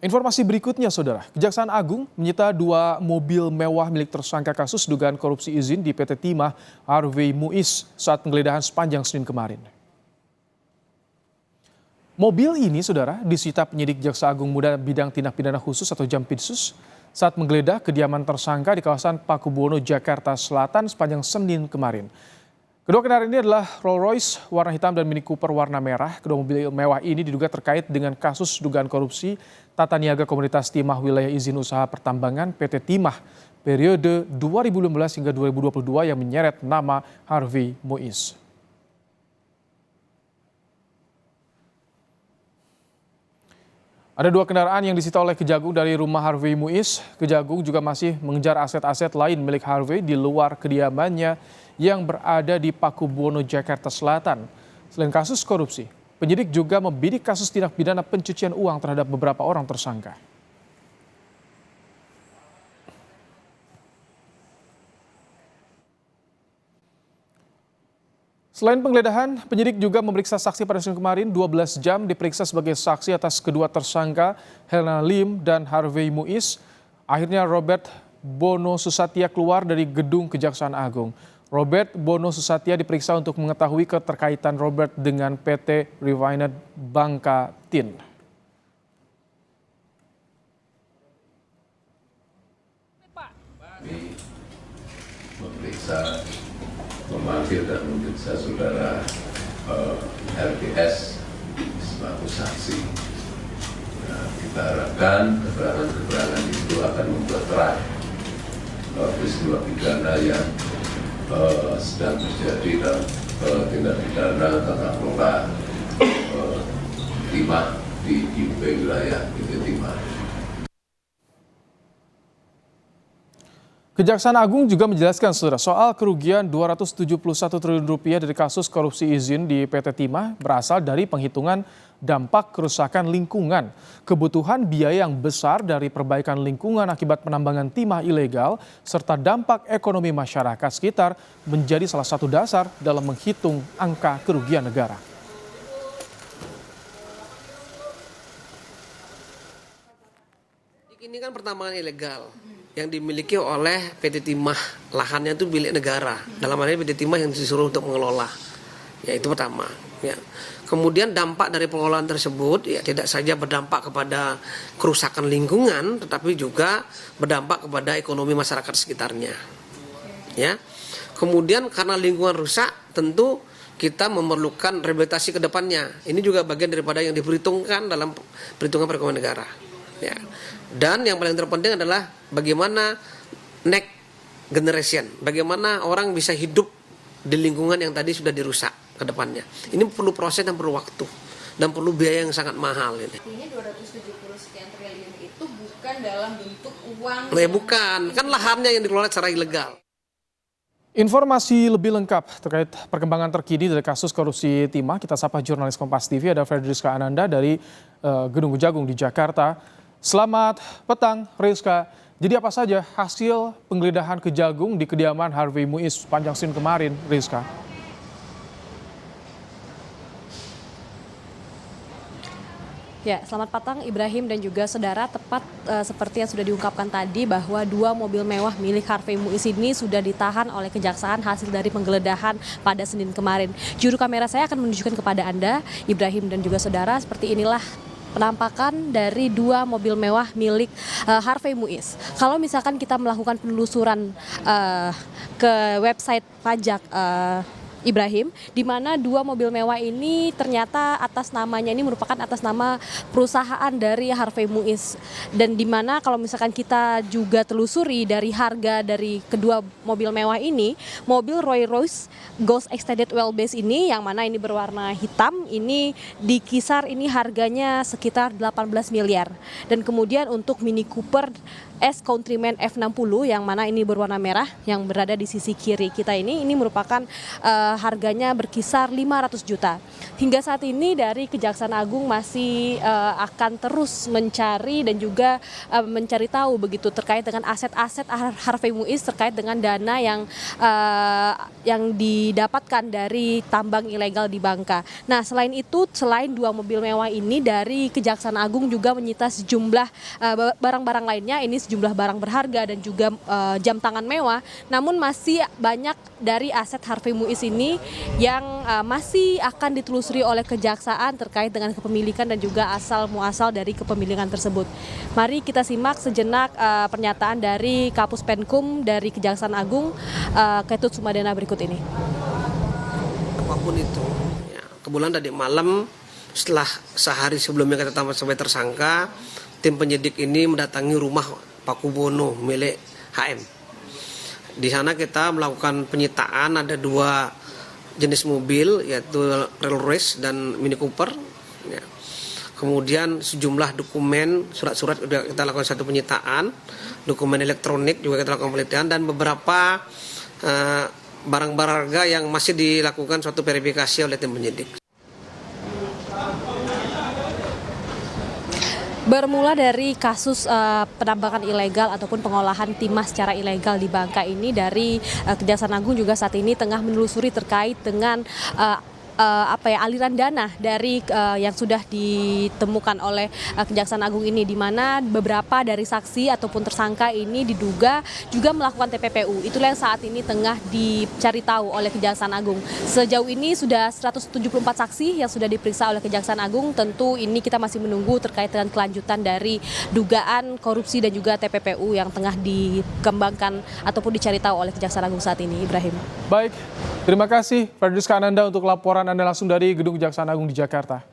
Informasi berikutnya, Saudara. Kejaksaan Agung menyita 2 mobil mewah milik tersangka kasus dugaan korupsi izin di PT Timah Harvey Muiz saat penggeledahan sepanjang Senin kemarin. Mobil ini, Saudara, disita penyidik Jaksa Agung Muda Bidang Tindak Pidana Khusus atau Jampitsus saat menggeledah kediaman tersangka di kawasan Pakubuwono, Jakarta Selatan sepanjang Senin kemarin. Kedua kendaraan ini adalah Rolls Royce warna hitam dan Mini Cooper warna merah. Kedua mobil mewah ini diduga terkait dengan kasus dugaan korupsi tata niaga Komunitas Timah Wilayah Izin Usaha Pertambangan PT Timah periode 2015 hingga 2022 yang menyeret nama Harvey Muiz. Ada 2 kendaraan yang disita oleh Kejagung dari rumah Harvey Muiz. Kejagung juga masih mengejar aset-aset lain milik Harvey di luar kediamannya yang berada di Pakubuwono, Jakarta Selatan. Selain kasus korupsi, penyidik juga membidik kasus tindak pidana pencucian uang terhadap beberapa orang tersangka. Selain penggeledahan, penyidik juga memeriksa saksi pada Senin kemarin 12 jam diperiksa sebagai saksi atas kedua tersangka Helena Lim dan Harvey Muiz. Akhirnya Robert Bono Susatya keluar dari gedung Kejaksaan Agung. Robert Bono Susatya diperiksa untuk mengetahui keterkaitan Robert dengan PT Refinet Bangka Tin. Kami memeriksa, memanggil dan memeriksa saudara LPS sebagai saksi. Nah, kita harapkan keterangan-keterangan itu akan membuat terang peristiwa pidana yang sedang terjadi dalam tindak pidana tata kelola timah di IUP wilayah PT Timah. Kejaksaan Agung juga menjelaskan, Saudara, soal kerugian Rp271 triliun dari kasus korupsi izin di PT Timah berasal dari penghitungan dampak kerusakan lingkungan. Kebutuhan biaya yang besar dari perbaikan lingkungan akibat penambangan timah ilegal serta dampak ekonomi masyarakat sekitar menjadi salah satu dasar dalam menghitung angka kerugian negara. Ini kan pertambangan ilegal yang dimiliki oleh PT Timah, lahannya itu milik negara. Dalam hal ini PT Timah yang disuruh untuk mengelola. Ya, itu pertama. Ya. Kemudian dampak dari pengelolaan tersebut ya tidak saja berdampak kepada kerusakan lingkungan, tetapi juga berdampak kepada ekonomi masyarakat sekitarnya. Ya. Kemudian karena lingkungan rusak, tentu kita memerlukan rehabilitasi ke depannya. Ini juga bagian daripada yang diperhitungkan dalam perhitungan perekonomian negara. Ya. Dan yang paling terpenting adalah bagaimana next generation, bagaimana orang bisa hidup di lingkungan yang tadi sudah dirusak ke depannya. Ini perlu proses dan perlu waktu dan perlu biaya yang sangat mahal ini. Artinya 270 sekian triliun itu bukan dalam bentuk uang. Bukan, kan lahannya yang dikelola secara ilegal. Informasi lebih lengkap terkait perkembangan terkini dari kasus korupsi timah, kita sapa jurnalis Kompas TV, ada Fredriska Ananda dari Gedung Kejagung di Jakarta. Selamat petang, Rizka. Jadi apa saja hasil penggeledahan Kejagung di kediaman Harvey Muiz sepanjang Senin kemarin, Rizka? Ya, selamat petang Ibrahim dan juga saudara. Tepat seperti yang sudah diungkapkan tadi bahwa 2 mobil mewah milik Harvey Muiz ini sudah ditahan oleh Kejaksaan hasil dari penggeledahan pada Senin kemarin. Juru kamera saya akan menunjukkan kepada Anda, Ibrahim dan juga saudara, seperti inilah penampakan dari 2 mobil mewah milik Harvey Muiz. Kalau misalkan kita melakukan penelusuran ke website pajak Ibrahim, di mana 2 mobil mewah ini ternyata atas namanya ini merupakan atas nama perusahaan dari Harvey Muiz. Dan di mana kalau misalkan kita juga telusuri dari harga dari kedua mobil mewah ini, mobil Rolls Royce Ghost Extended Wheelbase ini yang mana ini berwarna hitam, ini dikisar ini harganya sekitar 18 miliar. Dan kemudian untuk Mini Cooper S Countryman F60 yang mana ini berwarna merah yang berada di sisi kiri kita ini merupakan harganya berkisar 500 juta. Hingga saat ini dari Kejaksaan Agung masih akan terus mencari dan juga mencari tahu begitu terkait dengan aset-aset Harvey Muiz terkait dengan dana yang didapatkan dari tambang ilegal di Bangka. Nah, selain itu, selain 2 mobil mewah ini, dari Kejaksaan Agung juga menyita sejumlah barang-barang lainnya. Ini sejumlah barang berharga dan juga jam tangan mewah. Namun masih banyak dari aset Harvey Muiz ini yang masih akan ditelusuri oleh Kejaksaan terkait dengan kepemilikan dan juga asal muasal dari kepemilikan tersebut. Mari kita simak sejenak pernyataan dari Kapus Penkum dari Kejaksaan Agung, Ketut Sumadana berikut ini. Apapun itu, ya, kebetulan tadi malam setelah sehari sebelumnya kita tambah sebagai tersangka, tim penyidik ini mendatangi rumah Pakubono milik HM. Di sana kita melakukan penyitaan, ada 2 jenis mobil, yaitu Rolls Royce dan Mini Cooper. Ya. Kemudian sejumlah dokumen, surat-surat kita lakukan satu penyitaan, dokumen elektronik juga kita lakukan penelitian, dan beberapa barang berharga yang masih dilakukan suatu verifikasi oleh tim penyidik. Bermula dari kasus penambangan ilegal ataupun pengolahan timah secara ilegal di Bangka ini, dari Kejaksaan Agung juga saat ini tengah menelusuri terkait dengan aliran dana dari yang sudah ditemukan oleh Kejaksaan Agung ini, di mana beberapa dari saksi ataupun tersangka ini diduga juga melakukan TPPU. Itulah yang saat ini tengah dicari tahu oleh Kejaksaan Agung. Sejauh ini sudah 174 saksi yang sudah diperiksa oleh Kejaksaan Agung. Tentu ini kita masih menunggu terkait dengan kelanjutan dari dugaan korupsi dan juga TPPU yang tengah dikembangkan ataupun dicari tahu oleh Kejaksaan Agung saat ini. Ibrahim. Baik, terima kasih Ferdriska Ananda untuk laporan Anda langsung dari Gedung Kejaksaan Agung di Jakarta.